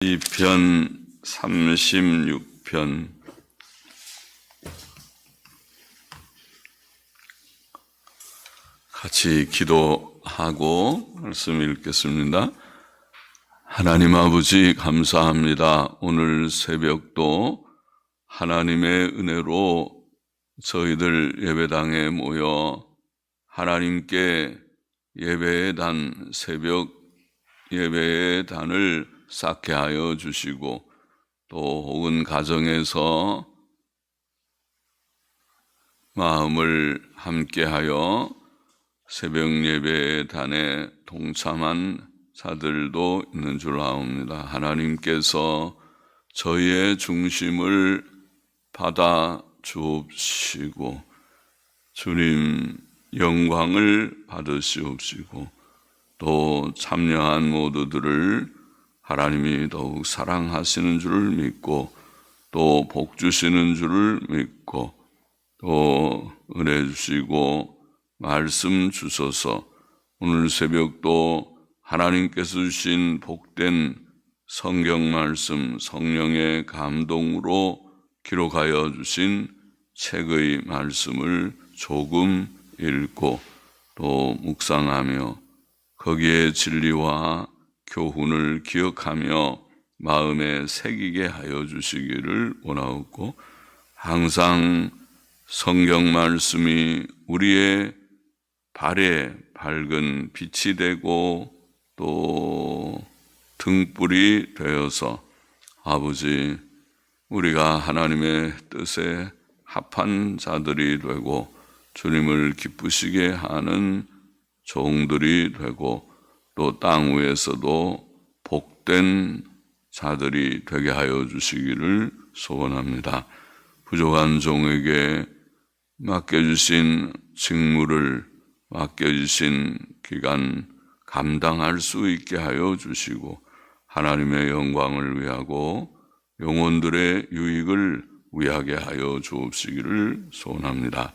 시편 36편 같이 기도하고 말씀 읽겠습니다. 하나님 아버지 감사합니다. 오늘 새벽도 하나님의 은혜로 저희들 예배당에 모여 하나님께 예배의 단, 새벽 예배의 단을 쌓게 하여 주시고, 또 혹은 가정에서 마음을 함께하여 새벽 예배의 단에 동참한 자들도 있는 줄 아옵니다. 하나님께서 저희의 중심을 받아 주옵시고 주님 영광을 받으시옵시고, 또 참여한 모두들을 하나님이 더욱 사랑하시는 줄을 믿고, 또 복 주시는 줄을 믿고, 또 은혜 주시고 말씀 주셔서 오늘 새벽도 하나님께서 주신 복된 성경 말씀, 성령의 감동으로 기록하여 주신 책의 말씀을 조금 읽고 또 묵상하며 거기에 진리와 교훈을 기억하며 마음에 새기게 하여 주시기를 원하옵고, 항상 성경 말씀이 우리의 발에 밝은 빛이 되고 또 등불이 되어서 아버지 우리가 하나님의 뜻에 합한 자들이 되고 주님을 기쁘시게 하는 종들이 되고, 또 땅 위에서도 복된 자들이 되게 하여 주시기를 소원합니다. 부족한 종에게 맡겨주신 직무를, 맡겨주신 기간 감당할 수 있게 하여 주시고, 하나님의 영광을 위하고 영혼들의 유익을 위하게 하여 주옵시기를 소원합니다.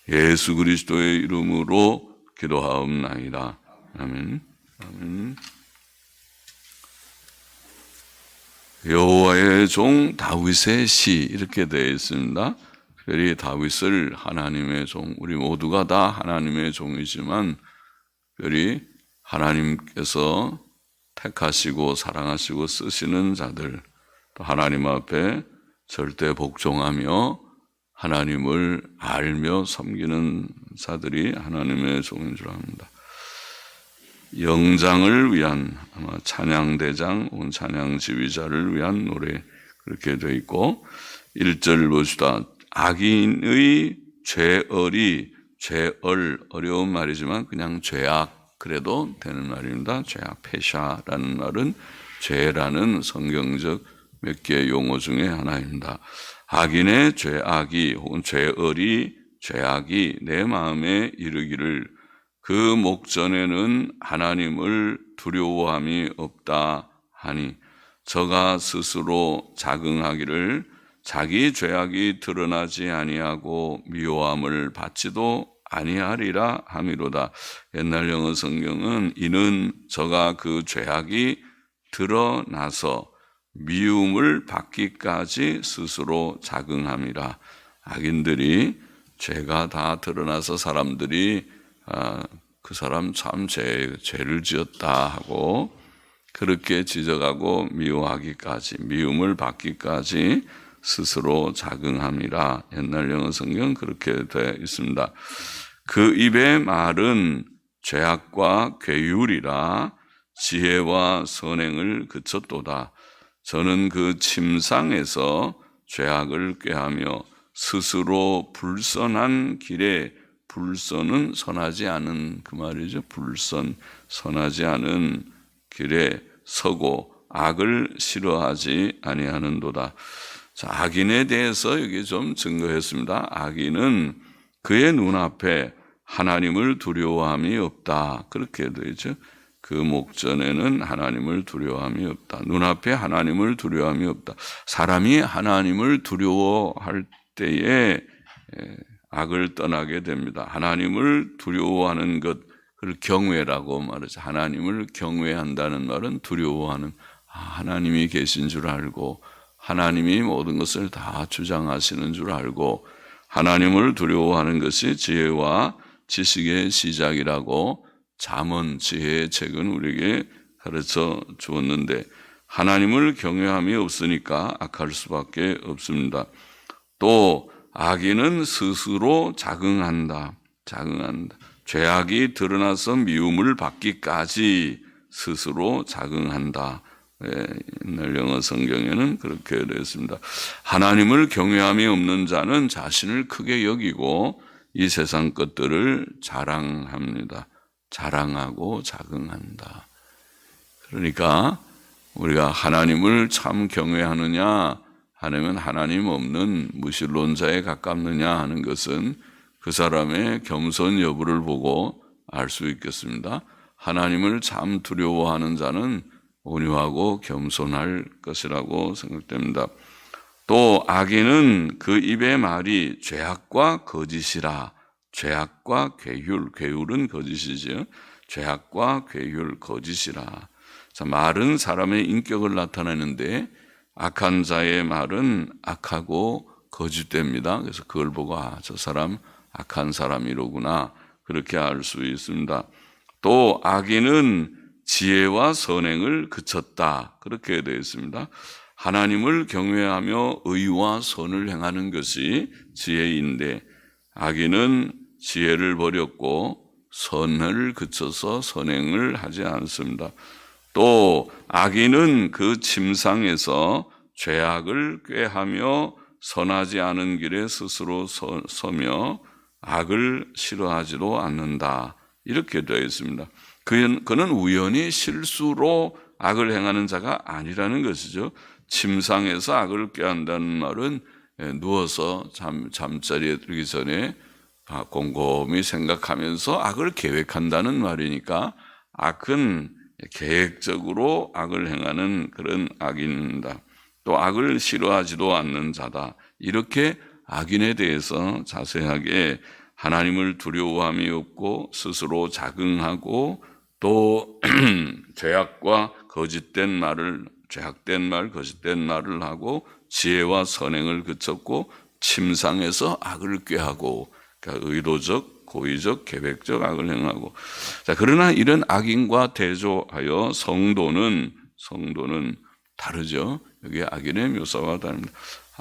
예수 그리스도의 이름으로 기도하옵나이다. 아멘. 아멘. 여호와의 종 다윗의 시, 이렇게 되어 있습니다. 특별히 다윗을 하나님의 종, 우리 모두가 다 하나님의 종이지만 특별히 하나님께서 택하시고 사랑하시고 쓰시는 자들, 또 하나님 앞에 절대 복종하며 하나님을 알며 섬기는 자들이 하나님의 종인 줄 압니다. 영장을 위한, 아마 찬양대장 혹은 찬양지휘자를 위한 노래, 그렇게 되어 있고, 1절 보시다. 악인의 죄얼이, 죄얼 어려운 말이지만 그냥 죄악 그래도 되는 말입니다. 죄악, 페샤라는 말은 죄라는 성경적 몇 개의 용어 중에 하나입니다. 악인의 죄악이 혹은 죄얼이, 죄악이 내 마음에 이르기를 그 목전에는 하나님을 두려워함이 없다 하니, 저가 스스로 자긍하기를 자기 죄악이 드러나지 아니하고 미워함을 받지도 아니하리라 함이로다. 옛날 영어 성경은 이는 저가 그 죄악이 드러나서 미움을 받기까지 스스로 자긍함이라. 악인들이 죄가 다 드러나서 사람들이 그 사람 참 죄를 지었다 하고 그렇게 지적하고 미워하기까지, 미움을 받기까지 스스로 자긍함이라. 옛날 영어 성경 그렇게 되어 있습니다. 그 입의 말은 죄악과 괴율이라 지혜와 선행을 그쳤도다. 저는 그 침상에서 죄악을 꾀하며 스스로 불선한 길에, 불선은 선하지 않은 그 말이죠. 불선, 선하지 않은 길에 서고 악을 싫어하지 아니하는도다. 자, 악인에 대해서 여기 좀 증거했습니다. 악인은 그의 눈앞에 하나님을 두려워함이 없다. 그렇게 되어 있죠. 그 목전에는 하나님을 두려워함이 없다. 눈앞에 하나님을 두려워함이 없다. 사람이 하나님을 두려워할 때에 악을 떠나게 됩니다. 하나님을 두려워하는 것, 그걸 경외라고 말하죠. 하나님을 경외한다는 말은 두려워하는, 하나님이 계신 줄 알고 하나님이 모든 것을 다 주장하시는 줄 알고 하나님을 두려워하는 것이 지혜와 지식의 시작이라고 잠언 지혜의 책은 우리에게 가르쳐 주었는데 하나님을 경외함이 없으니까 악할 수밖에 없습니다. 또 악인은 스스로 자긍한다. 죄악이 드러나서 미움을 받기까지 스스로 자긍한다. 옛날 영어 성경에는 그렇게 되어 있습니다. 하나님을 경외함이 없는 자는 자신을 크게 여기고 이 세상 것들을 자랑합니다. 자랑하고 자긍한다. 그러니까 우리가 하나님을 참 경외하느냐 아니면 하나님 없는 무신론자에 가깝느냐 하는 것은 그 사람의 겸손 여부를 보고 알 수 있겠습니다. 하나님을 참 두려워하는 자는 온유하고 겸손할 것이라고 생각됩니다. 또 악인은 그 입의 말이 죄악과 거짓이라. 죄악과 괴율은 거짓이지요. 죄악과 괴율, 거짓이라. 자, 말은 사람의 인격을 나타내는데 악한 자의 말은 악하고 거짓됩니다. 그래서 그걸 보고 저 사람 악한 사람이로구나 그렇게 알 수 있습니다. 또 악인은 지혜와 선행을 그쳤다 그렇게 되어 있습니다. 하나님을 경외하며 의와 선을 행하는 것이 지혜인데 악인은 지혜를 버렸고 선을 그쳐서 선행을 하지 않습니다. 또 악인은 그 침상에서 죄악을 꾀하며 선하지 않은 길에 스스로 서며 악을 싫어하지도 않는다 이렇게 되어 있습니다. 그는 우연히 실수로 악을 행하는 자가 아니라는 것이죠. 침상에서 악을 꾀한다는 말은 누워서 잠자리에 들기 전에 곰곰이 생각하면서 악을 계획한다는 말이니까 악은 계획적으로 악을 행하는 그런 악인이다. 또 악을 싫어하지도 않는 자다. 이렇게 악인에 대해서 자세하게 하나님을 두려워함이 없고 스스로 자긍하고 또 죄악과 거짓된 말을 죄악된 말, 거짓된 말을 하고 지혜와 선행을 그쳤고 침상에서 악을 꾀하고 그러니까 의도적, 고의적, 계획적 악을 행하고 자 그러나 이런 악인과 대조하여 성도는 다르죠. 여기 악인의 묘사와 다릅니다.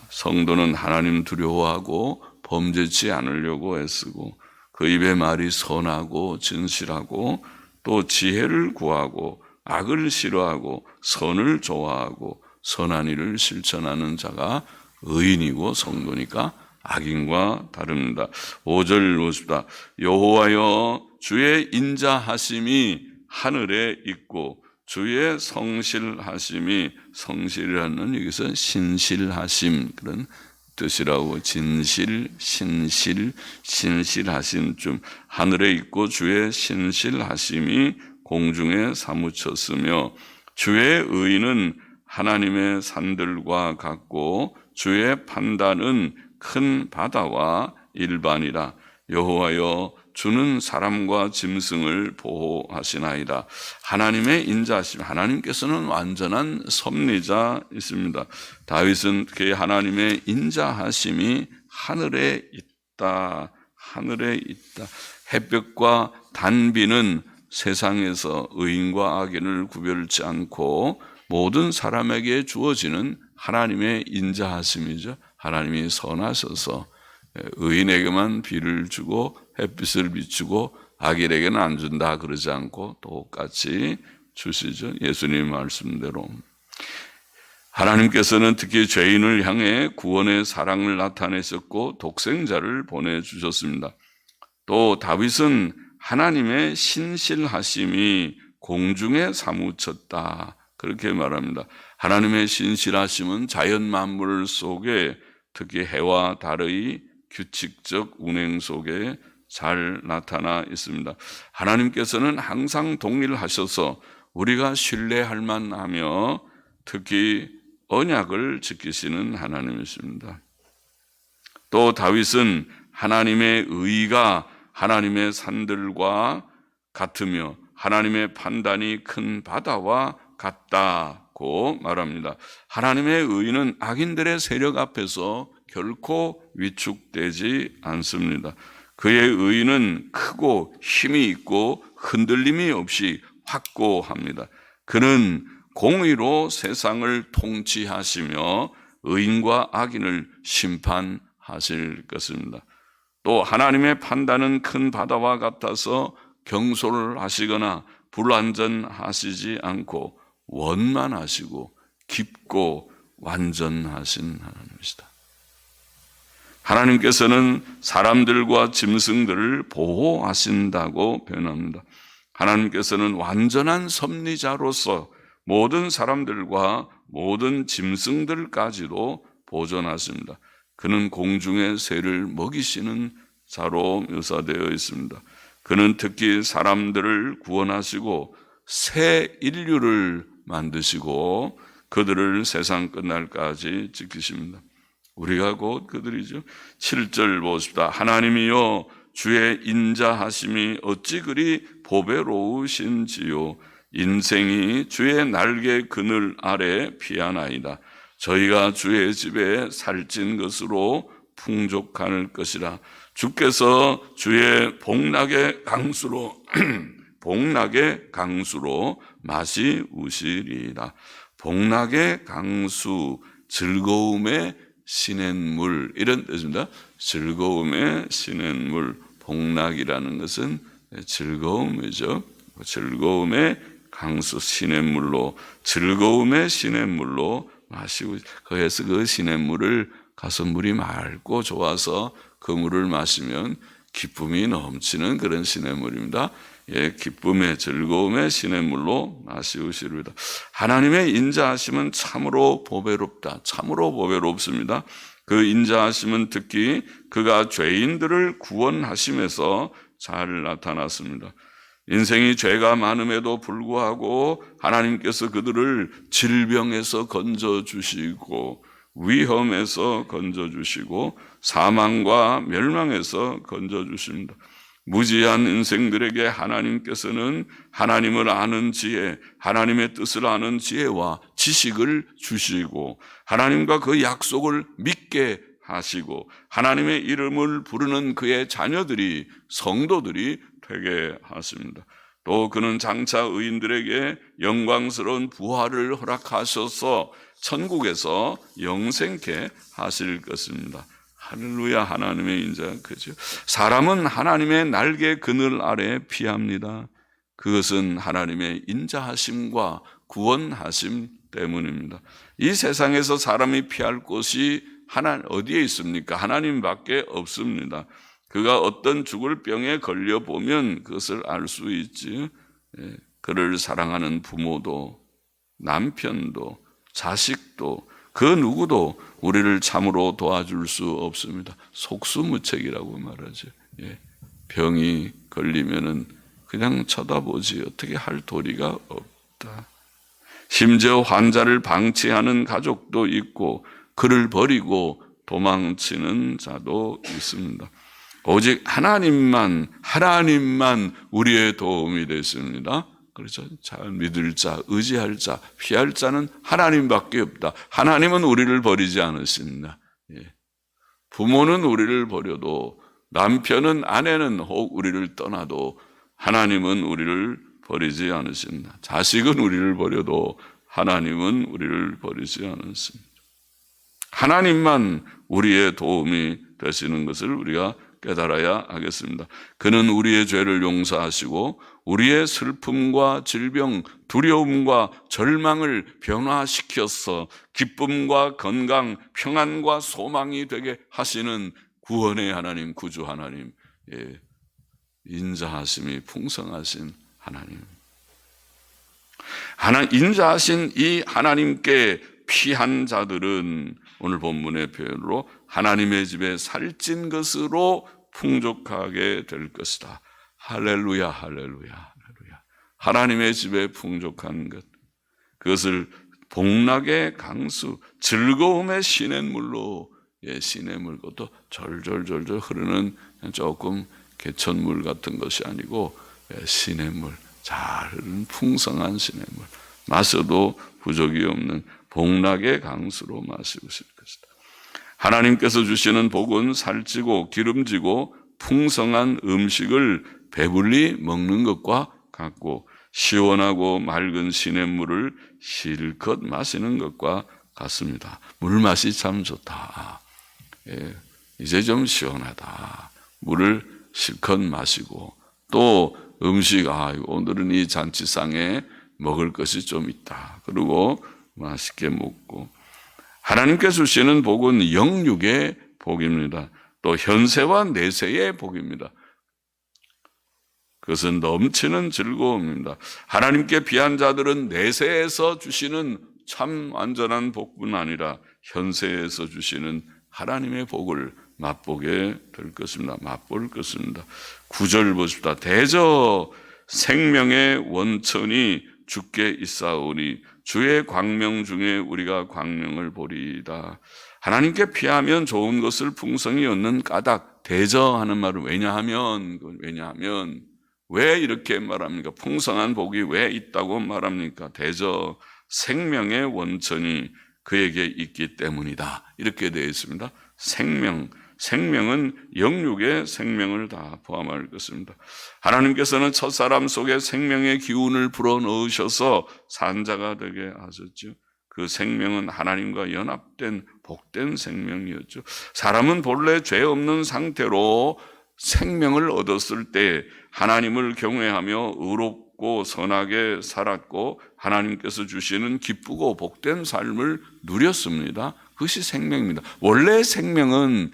성도는 하나님 두려워하고 범죄치 않으려고 애쓰고 그 입의 말이 선하고 진실하고 또 지혜를 구하고 악을 싫어하고 선을 좋아하고 선한 일을 실천하는 자가 의인이고 성도니까 악인과 다릅니다. 5절 보십시다. 여호와여 주의 인자하심이 하늘에 있고 주의 성실하심이 성실이라는 여기서 신실하심 그런 뜻이라고 진실, 신실, 신실하심 좀 하늘에 있고 주의 신실하심이 공중에 사무쳤으며 주의 의는 하나님의 산들과 같고 주의 판단은 큰 바다와 일반이라. 여호와여 주는 사람과 짐승을 보호하시나이다. 하나님의 인자하심, 하나님께서는 완전한 섭리자이십니다. 다윗은 그 하나님의 인자하심이 하늘에 있다. 하늘에 있다. 햇볕과 단비는 세상에서 의인과 악인을 구별치 않고 모든 사람에게 주어지는 하나님의 인자하심이죠. 하나님이 선하셔서 의인에게만 비를 주고 햇빛을 비추고 악인에게는 안 준다 그러지 않고 똑같이 주시죠. 예수님 말씀대로. 하나님께서는 특히 죄인을 향해 구원의 사랑을 나타내셨고 독생자를 보내주셨습니다. 또 다윗은 하나님의 신실하심이 공중에 사무쳤다 그렇게 말합니다. 하나님의 신실하심은 자연 만물 속에 특히 해와 달의 규칙적 운행 속에 잘 나타나 있습니다. 하나님께서는 항상 동일하셔서 우리가 신뢰할 만하며 특히 언약을 지키시는 하나님이십니다. 또 다윗은 하나님의 의가 하나님의 산들과 같으며 하나님의 판단이 큰 바다와 같다 않고 말합니다. 하나님의 의인은 악인들의 세력 앞에서 결코 위축되지 않습니다. 그의 의인은 크고 힘이 있고 흔들림이 없이 확고합니다. 그는 공의로 세상을 통치하시며 의인과 악인을 심판하실 것입니다. 또 하나님의 판단은 큰 바다와 같아서 경솔을 하시거나 불완전하시지 않고 원만하시고 깊고 완전하신 하나님이시다. 하나님께서는 사람들과 짐승들을 보호하신다고 표현합니다. 하나님께서는 완전한 섭리자로서 모든 사람들과 모든 짐승들까지도 보존하십니다. 그는 공중의 새를 먹이시는 자로 묘사되어 있습니다. 그는 특히 사람들을 구원하시고 새 인류를 만드시고 그들을 세상 끝날까지 지키십니다. 우리가 곧 그들이죠. 7절 보십시다. 하나님이여 주의 인자하심이 어찌 그리 보배로우신지요. 인생이 주의 날개 그늘 아래 피하나이다. 저희가 주의 집에 살찐 것으로 풍족할 것이라. 주께서 주의 복락의 강수로 복락의 강수로 마시우시리이다. 복락의 강수, 즐거움의 시냇물 이런 뜻입니다. 즐거움의 시냇물, 복락이라는 것은 즐거움이죠. 즐거움의 강수, 시냇물로, 즐거움의 시냇물로 마시고, 거기에서 그 시냇물을 가서 물이 맑고 좋아서 그 물을 마시면 기쁨이 넘치는 그런 시냇물입니다. 예, 기쁨의 즐거움의 시냇물로 마시우시리이다. 하나님의 인자하심은 참으로 보배롭다. 참으로 보배롭습니다. 그 인자하심은 특히 그가 죄인들을 구원하심에서 잘 나타났습니다. 인생이 죄가 많음에도 불구하고 하나님께서 그들을 질병에서 건져주시고 위험에서 건져주시고 사망과 멸망에서 건져주십니다. 무지한 인생들에게 하나님께서는 하나님을 아는 지혜, 하나님의 뜻을 아는 지혜와 지식을 주시고 하나님과 그 약속을 믿게 하시고 하나님의 이름을 부르는 그의 자녀들이, 성도들이 되게 하십니다. 또 그는 장차 의인들에게 영광스러운 부활을 허락하셔서 천국에서 영생케 하실 것입니다. 할렐루야. 하나님의 인자, 그죠? 사람은 하나님의 날개 그늘 아래 피합니다. 그것은 하나님의 인자하심과 구원하심 때문입니다. 이 세상에서 사람이 피할 곳이 어디에 있습니까? 하나님밖에 없습니다. 그가 어떤 죽을 병에 걸려보면 그것을 알 수 있지. 그를 사랑하는 부모도, 남편도, 자식도, 그 누구도 우리를 참으로 도와줄 수 없습니다. 속수무책이라고 말하죠. 병이 걸리면은 그냥 쳐다보지 어떻게 할 도리가 없다. 심지어 환자를 방치하는 가족도 있고 그를 버리고 도망치는 자도 있습니다. 오직 하나님만 우리의 도움이 되십니다. 그렇죠. 잘 믿을 자, 의지할 자, 피할 자는 하나님밖에 없다. 하나님은 우리를 버리지 않으십니다. 부모는 우리를 버려도, 남편은, 아내는 혹 우리를 떠나도 하나님은 우리를 버리지 않으십니다. 자식은 우리를 버려도 하나님은 우리를 버리지 않으십니다. 하나님만 우리의 도움이 되시는 것을 우리가 깨달아야 하겠습니다. 그는 우리의 죄를 용서하시고 우리의 슬픔과 질병, 두려움과 절망을 변화시켜서 기쁨과 건강, 평안과 소망이 되게 하시는 구원의 하나님, 구주 하나님, 인자하심이 풍성하신 하나님. 인자하신 이 하나님께 피한 자들은 오늘 본문의 표현으로 하나님의 집에 살찐 것으로 풍족하게 될 것이다. 할렐루야, 할렐루야, 할렐루야. 하나님의 집에 풍족한 것, 그것을 복락의 강수, 즐거움의 시냇물로, 시냇물, 그것도 절절절절 흐르는 조금 개천물 같은 것이 아니고 시냇물, 잘 흐르는 풍성한 시냇물, 마셔도 부족이 없는 복락의 강수로 마시우실 것이다. 하나님께서 주시는 복은 살찌고 기름지고 풍성한 음식을 배불리 먹는 것과 같고 시원하고 맑은 시냇물을 실컷 마시는 것과 같습니다. 물맛이 참 좋다. 이제 좀 시원하다. 물을 실컷 마시고 또 음식, 오늘은 이 잔치상에 먹을 것이 좀 있다. 그리고 맛있게 먹고 하나님께서 주시는 복은 영육의 복입니다. 또 현세와 내세의 복입니다. 그것은 넘치는 즐거움입니다. 하나님께 비한 자들은 내세에서 주시는 참 완전한 복뿐 아니라 현세에서 주시는 하나님의 복을 맛보게 될 것입니다. 맛볼 것입니다. 9절 보십시다. 대저 생명의 원천이 주께 있사오니 주의 광명 중에 우리가 광명을 보리이다. 하나님께 피하면 좋은 것을 풍성히 얻는 까닭. 대저하는 말은 왜냐하면 왜 이렇게 말합니까? 풍성한 복이 왜 있다고 말합니까? 대저 생명의 원천이 그에게 있기 때문이다. 이렇게 되어 있습니다. 생명은 영육의 생명을 다 포함할 것입니다. 하나님께서는 첫사람 속에 생명의 기운을 불어넣으셔서 산자가 되게 하셨죠. 그 생명은 하나님과 연합된 복된 생명이었죠. 사람은 본래 죄 없는 상태로 생명을 얻었을 때 하나님을 경외하며 의롭고 선하게 살았고 하나님께서 주시는 기쁘고 복된 삶을 누렸습니다. 그것이 생명입니다. 원래 생명은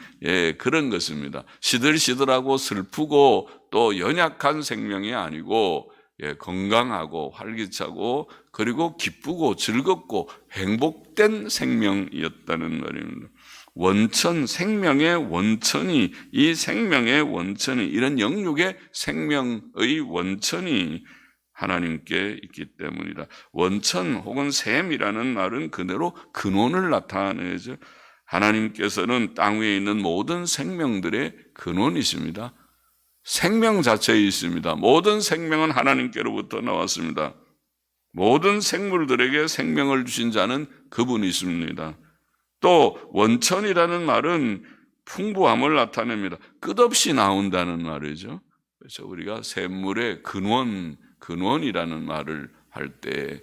그런 것입니다. 시들시들하고 슬프고 또 연약한 생명이 아니고 건강하고 활기차고 그리고 기쁘고 즐겁고 행복된 생명이었다는 말입니다. 원천, 생명의 원천이, 이 생명의 원천이, 이런 영육의 생명의 원천이 하나님께 있기 때문이다. 원천 혹은 샘이라는 말은 그대로 근원을 나타내죠. 하나님께서는 땅 위에 있는 모든 생명들의 근원이십니다. 생명 자체에 있습니다. 모든 생명은 하나님께로부터 나왔습니다. 모든 생물들에게 생명을 주신 자는 그분이십니다. 또 원천이라는 말은 풍부함을 나타냅니다. 끝없이 나온다는 말이죠. 그래서 우리가 샘물의 근원이라는 말을 할 때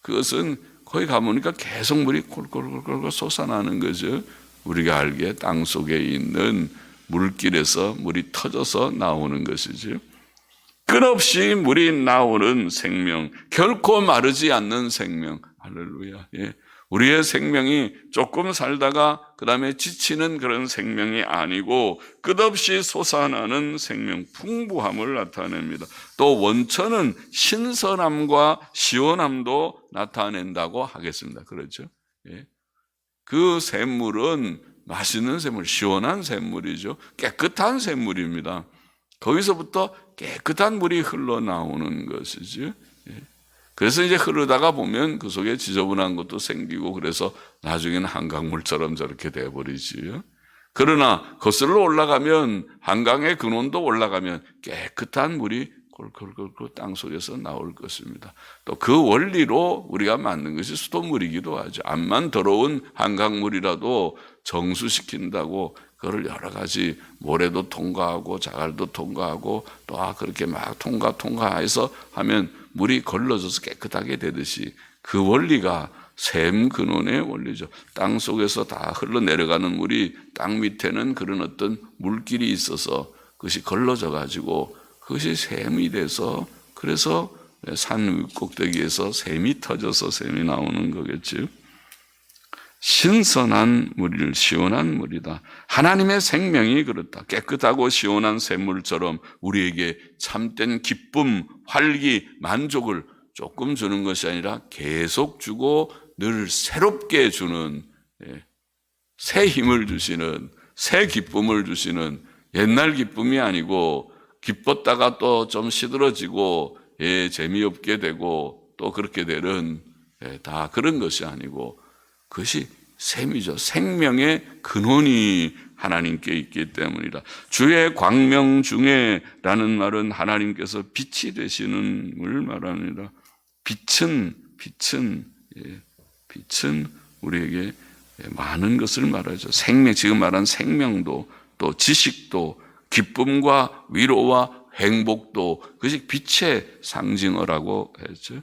그것은 거기 가보니까 계속 물이 콜콜콜콜 솟아나는 거죠. 우리가 알기에 땅 속에 있는 물길에서 물이 터져서 나오는 것이죠. 끝없이 물이 나오는 생명, 결코 마르지 않는 생명. 할렐루야. 우리의 생명이 조금 살다가 그 다음에 지치는 그런 생명이 아니고 끝없이 솟아나는 생명, 풍부함을 나타냅니다. 또 원천은 신선함과 시원함도 나타낸다고 하겠습니다. 그렇죠? 그 샘물은 맛있는 샘물, 시원한 샘물이죠. 깨끗한 샘물입니다. 거기서부터 깨끗한 물이 흘러나오는 것이죠. 그래서 이제 흐르다가 보면 그 속에 지저분한 것도 생기고 그래서 나중에는 한강물처럼 저렇게 돼버리지요. 그러나 거슬러 올라가면 한강의 근원도 올라가면 깨끗한 물이 콜콜콜콜 땅 속에서 나올 것입니다. 또 그 원리로 우리가 만든 것이 수돗물이기도 하죠. 암만 더러운 한강물이라도 정수시킨다고 그걸 여러 가지 모래도 통과하고 자갈도 통과하고 또 그렇게 막 통과해서 하면 물이 걸러져서 깨끗하게 되듯이 그 원리가 샘 근원의 원리죠. 땅 속에서 다 흘러내려가는 물이 땅 밑에는 그런 어떤 물길이 있어서 그것이 걸러져 가지고 그것이 샘이 돼서 그래서 산 꼭대기에서 샘이 터져서 샘이 나오는 거겠죠. 신선한 물을 시원한 물이다. 하나님의 생명이 그렇다. 깨끗하고 시원한 샘물처럼 우리에게 참된 기쁨, 활기, 만족을 조금 주는 것이 아니라 계속 주고 늘 새롭게 주는 새 힘을 주시는 새 기쁨을 주시는 옛날 기쁨이 아니고 기뻤다가 또 좀 시들어지고 재미없게 되고 또 그렇게 되는 다 그런 것이 아니고 그것이 샘이죠. 생명의 근원이 하나님께 있기 때문이다. 주의 광명 중에 라는 말은 하나님께서 빛이 되시는 걸 말합니다. 빛은 빛은 우리에게 많은 것을 말하죠. 지금 말한 생명도, 또 지식도, 기쁨과 위로와 행복도, 그것이 빛의 상징어라고 했죠.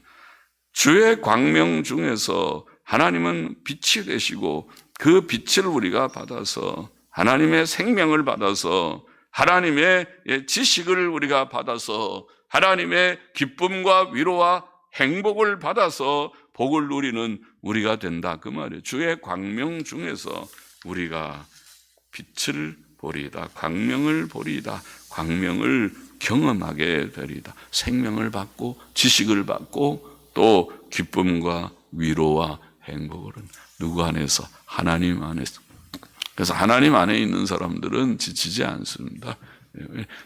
주의 광명 중에서 하나님은 빛이 되시고, 그 빛을 우리가 받아서 하나님의 생명을 받아서 하나님의 지식을 우리가 받아서 하나님의 기쁨과 위로와 행복을 받아서 복을 누리는 우리가 된다, 그 말이에요. 주의 광명 중에서 우리가 빛을 보리이다, 광명을 보리이다, 광명을 경험하게 되리이다. 생명을 받고 지식을 받고 또 기쁨과 위로와 행복은 누구 안에서? 하나님 안에서. 그래서 하나님 안에 있는 사람들은 지치지 않습니다.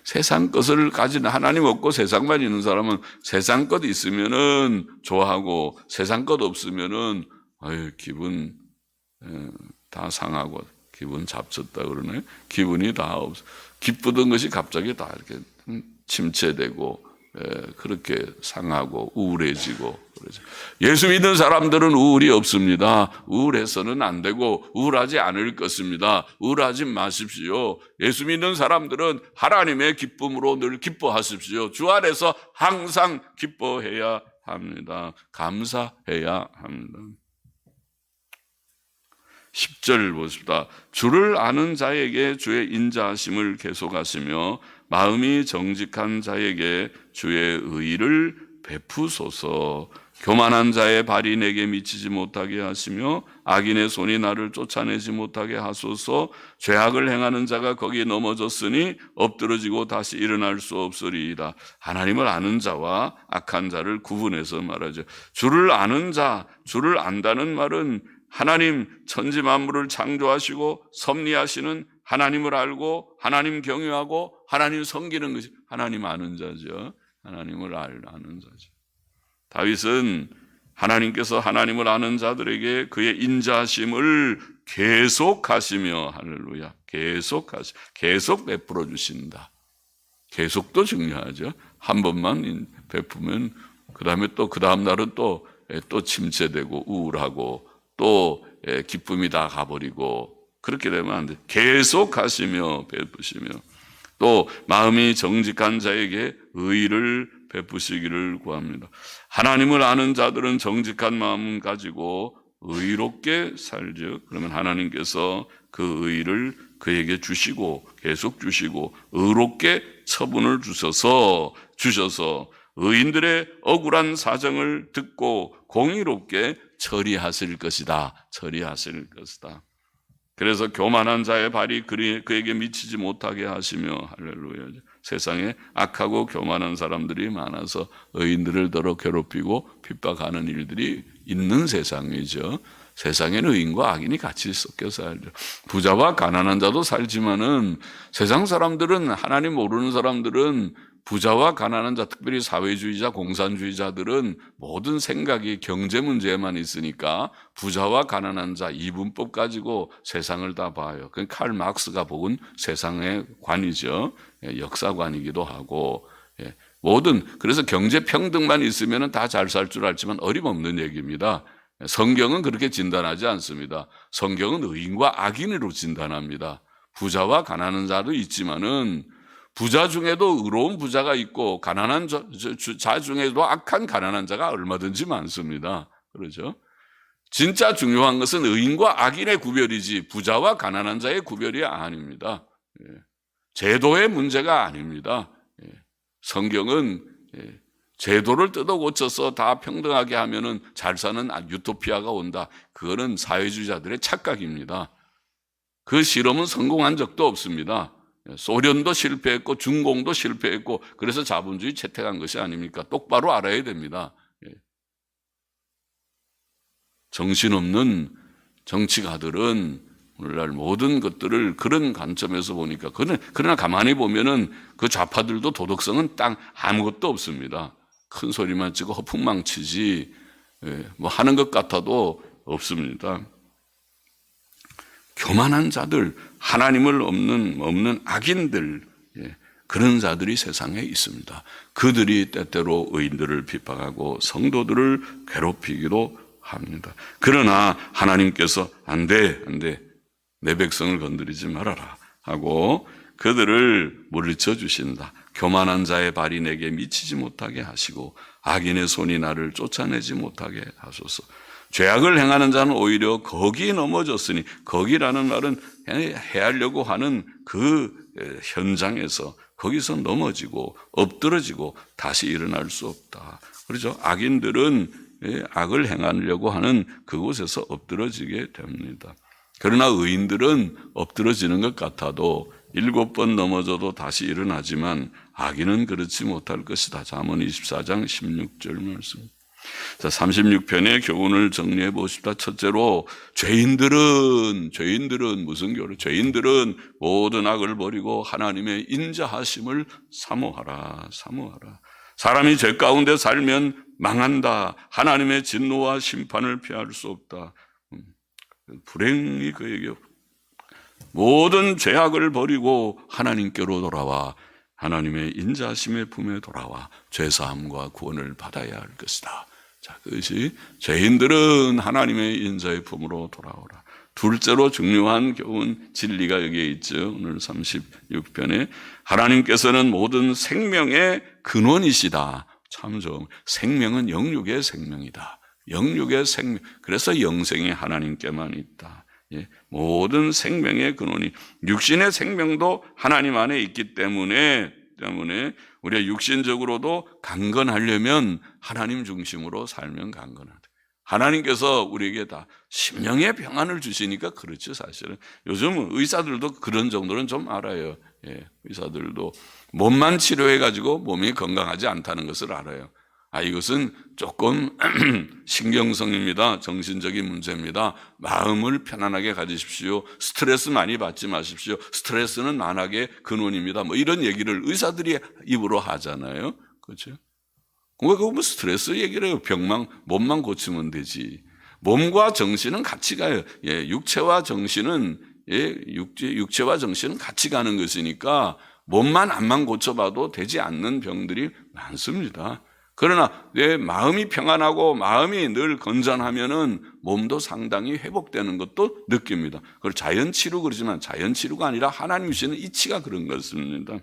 세상 것을 가진, 하나님 없고 세상만 있는 사람은 세상 것 있으면은 좋아하고 세상 것 없으면은 기분 다 상하고 기분 잡쳤다 그러네. 기분이 다 없어. 기쁘던 것이 갑자기 다 이렇게 침체되고 그렇게 상하고 우울해지고 그러죠. 예수 믿는 사람들은 우울이 없습니다. 우울해서는 안 되고 우울하지 않을 것입니다. 우울하지 마십시오. 예수 믿는 사람들은 하나님의 기쁨으로 늘 기뻐하십시오. 주 안에서 항상 기뻐해야 합니다. 감사해야 합니다. 10절 보십시다. 주를 아는 자에게 주의 인자하심을 계속하시며 마음이 정직한 자에게 주의 의를 베푸소서. 교만한 자의 발이 내게 미치지 못하게 하시며 악인의 손이 나를 쫓아내지 못하게 하소서. 죄악을 행하는 자가 거기에 넘어졌으니 엎드러지고 다시 일어날 수 없으리이다. 하나님을 아는 자와 악한 자를 구분해서 말하죠. 주를 아는 자, 주를 안다는 말은 하나님 천지 만물을 창조하시고 섭리하시는 하나님을 알고 하나님 경외하고 하나님 섬기는 것이 하나님 아는 자죠. 하나님을 아는 자죠. 다윗은 하나님께서 하나님을 아는 자들에게 그의 인자하심을 계속하시며, 할렐루야, 계속 베풀어 주신다. 계속도 중요하죠. 한 번만 베푸면 그 다음에 또 그 다음 날은 또 침체되고 우울하고 또 기쁨이 다 가버리고 그렇게 되면 안 돼. 계속 하시며 베푸시며 또 마음이 정직한 자에게 의를 베푸시기를 구합니다. 하나님을 아는 자들은 정직한 마음 가지고 의롭게 살죠. 그러면 하나님께서 그 의를 그에게 주시고 계속 주시고 의롭게 처분을 주셔서 의인들의 억울한 사정을 듣고 공의롭게 처리하실 것이다. 그래서 교만한 자의 발이 그에게 미치지 못하게 하시며, 할렐루야. 세상에 악하고 교만한 사람들이 많아서 의인들을 더러 괴롭히고 핍박하는 일들이 있는 세상이죠. 세상에는 의인과 악인이 같이 섞여 살죠. 부자와 가난한 자도 살지만은 세상 사람들은, 하나님 모르는 사람들은 부자와 가난한 자, 특별히 사회주의자, 공산주의자들은 모든 생각이 경제 문제에만 있으니까 부자와 가난한 자 이분법 가지고 세상을 다 봐요. 그건 칼 막스가 복은 세상의 관이죠. 역사관이기도 하고 그래서 경제 평등만 있으면 다 잘 살 줄 알지만 어림없는 얘기입니다. 성경은 그렇게 진단하지 않습니다. 성경은 의인과 악인으로 진단합니다. 부자와 가난한 자도 있지만은 부자 중에도 의로운 부자가 있고 가난한 자 중에도 악한 가난한 자가 얼마든지 많습니다. 그렇죠? 진짜 중요한 것은 의인과 악인의 구별이지 부자와 가난한 자의 구별이 아닙니다. 제도의 문제가 아닙니다. 성경은 제도를 뜯어 고쳐서 다 평등하게 하면은 잘 사는 유토피아가 온다. 그거는 사회주의자들의 착각입니다. 그 실험은 성공한 적도 없습니다. 소련도 실패했고 중공도 실패했고 그래서 자본주의 채택한 것이 아닙니까? 똑바로 알아야 됩니다. 정신없는 정치가들은 오늘날 모든 것들을 그런 관점에서 보니까 그러나 가만히 보면은 그 좌파들도 도덕성은 딱 아무것도 없습니다. 큰 소리만 치고 허풍망 치지 뭐 하는 것 같아도 없습니다. 교만한 자들, 하나님을 없는 악인들, 그런 자들이 세상에 있습니다. 그들이 때때로 의인들을 핍박하고 성도들을 괴롭히기도 합니다. 그러나 하나님께서 안 돼. 내 백성을 건드리지 말아라 하고 그들을 물리쳐 주신다. 교만한 자의 발이 내게 미치지 못하게 하시고 악인의 손이 나를 쫓아내지 못하게 하소서. 죄악을 행하는 자는 오히려 거기 넘어졌으니, 거기라는 말은 해하려고 하는 그 현장에서 거기서 넘어지고 엎드러지고 다시 일어날 수 없다. 그렇죠? 악인들은 악을 행하려고 하는 그곳에서 엎드러지게 됩니다. 그러나 의인들은 엎드러지는 것 같아도 7번 넘어져도 다시 일어나지만 악인은 그렇지 못할 것이다. 잠언 24장 16절 말씀. 자, 36편의 교훈을 정리해 보십시다. 첫째로 죄인들은 무슨 교훈? 죄인들은 모든 악을 버리고 하나님의 인자하심을 사모하라. 사람이 죄 가운데 살면 망한다. 하나님의 진노와 심판을 피할 수 없다. 불행이 그에게 모든 죄악을 버리고 하나님께로 돌아와 하나님의 인자하심의 품에 돌아와 죄사함과 구원을 받아야 할 것이다. 자, 그것이 죄인들은 하나님의 인자의 품으로 돌아오라. 둘째로 중요한 교훈 진리가 여기에 있죠. 오늘 36편에 하나님께서는 모든 생명의 근원이시다. 참 좋은, 생명은 영육의 생명이다. 영육의 생명, 그래서 영생이 하나님께만 있다. 모든 생명의 근원이, 육신의 생명도 하나님 안에 있기 때문에 우리가 육신적으로도 강건하려면 하나님 중심으로 살면 강건하다. 하나님께서 우리에게 다 심령의 평안을 주시니까 그렇죠. 사실은 요즘 의사들도 그런 정도는 좀 알아요. 의사들도 몸만 치료해가지고 몸이 건강하지 않다는 것을 알아요. 이것은 조금 신경성입니다. 정신적인 문제입니다. 마음을 편안하게 가지십시오. 스트레스 많이 받지 마십시오. 스트레스는 만악의 근원입니다. 뭐 이런 얘기를 의사들이 입으로 하잖아요. 그렇죠? 그거 뭐 스트레스 얘기를 해요. 몸만 고치면 되지. 몸과 정신은 같이 가요. 육체와 정신은 육체와 정신은 같이 가는 것이니까 몸만 안만 고쳐봐도 되지 않는 병들이 많습니다. 그러나 내 마음이 평안하고 마음이 늘 건전하면은 몸도 상당히 회복되는 것도 느낍니다. 그걸 자연치료 그러지만 자연치료가 아니라 하나님 주시는 이치가 그런 것입니다.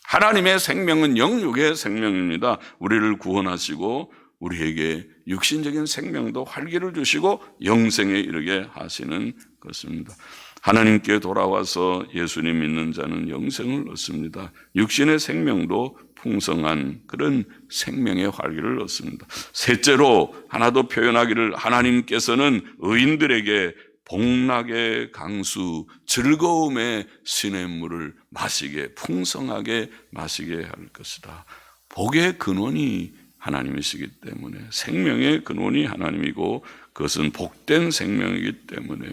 하나님의 생명은 영육의 생명입니다. 우리를 구원하시고 우리에게 육신적인 생명도 활기를 주시고 영생에 이르게 하시는 것입니다. 하나님께 돌아와서 예수님 믿는 자는 영생을 얻습니다. 육신의 생명도 풍성한 그런 생명의 활기를 얻습니다. 셋째로 하나 더 표현하기를, 하나님께서는 의인들에게 복락의 강수, 즐거움의 시냇물을 마시게, 풍성하게 마시게 할 것이다. 복의 근원이 하나님이시기 때문에, 생명의 근원이 하나님이고 그것은 복된 생명이기 때문에,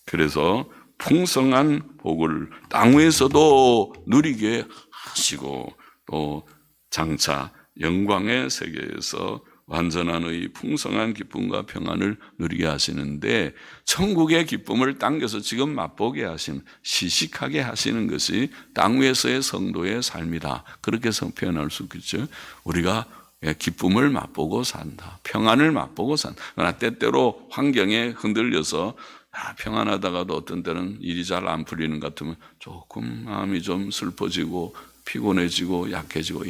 그래서 풍성한 복을 땅 위에서도 누리게 하시고 또 장차 영광의 세계에서 완전한 의 풍성한 기쁨과 평안을 누리게 하시는데, 천국의 기쁨을 당겨서 지금 맛보게 하시는, 시식하게 하시는 것이 땅 위에서의 성도의 삶이다. 그렇게 표현할 수 있겠죠. 우리가 기쁨을 맛보고 산다. 평안을 맛보고 산다. 그러나 때때로 환경에 흔들려서 평안하다가도 어떤 때는 일이 잘 안 풀리는 것 같으면 조금 마음이 좀 슬퍼지고 피곤해지고 약해지고,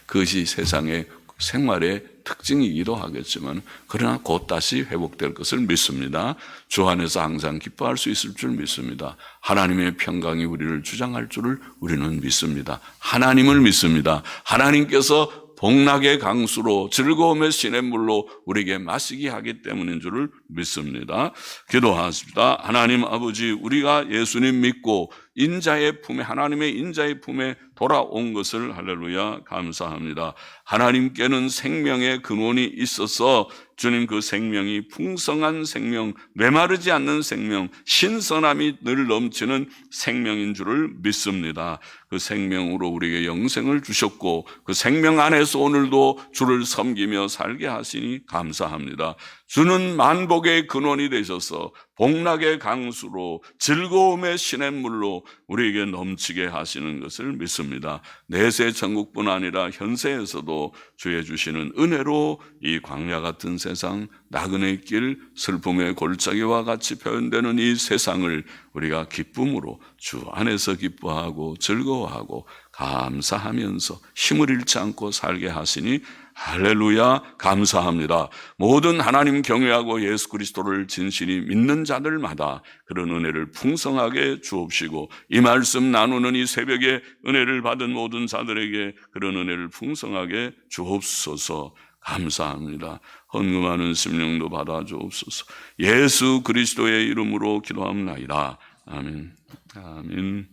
그것이 세상의 생활의 특징이기도 하겠지만, 그러나 곧 다시 회복될 것을 믿습니다. 주 안에서 항상 기뻐할 수 있을 줄 믿습니다. 하나님의 평강이 우리를 주장할 줄을 우리는 믿습니다. 하나님을 믿습니다. 하나님께서 복락의 강수로 즐거움의 시냇물로 우리에게 마시게 하기 때문인 줄을 믿습니다. 기도하십시다. 하나님 아버지, 우리가 예수님 믿고 인자의 품에, 하나님의 인자의 품에 돌아온 것을 할렐루야 감사합니다. 하나님께는 생명의 근원이 있어서 주님 그 생명이 풍성한 생명, 메마르지 않는 생명, 신선함이 늘 넘치는 생명인 줄을 믿습니다. 그 생명으로 우리에게 영생을 주셨고 그 생명 안에서 오늘도 주를 섬기며 살게 하시니 감사합니다. 주는 만복의 근원이 되셔서 복락의 강수로 즐거움의 시냇물로 우리에게 넘치게 하시는 것을 믿습니다. 내세 천국뿐 아니라 현세에서도 주의 주시는 은혜로 이 광야 같은 세상, 나그네의 길, 슬픔의 골짜기와 같이 표현되는 이 세상을 우리가 기쁨으로 주 안에서 기뻐하고 즐거워하고 감사하면서 힘을 잃지 않고 살게 하시니 할렐루야 감사합니다. 모든 하나님 경외하고 예수 그리스도를 진실히 믿는 자들마다 그런 은혜를 풍성하게 주옵시고, 이 말씀 나누는 이 새벽에 은혜를 받은 모든 자들에게 그런 은혜를 풍성하게 주옵소서. 감사합니다. 헌금하는 심령도 받아 주옵소서. 예수 그리스도의 이름으로 기도합니다. 아멘. 아멘.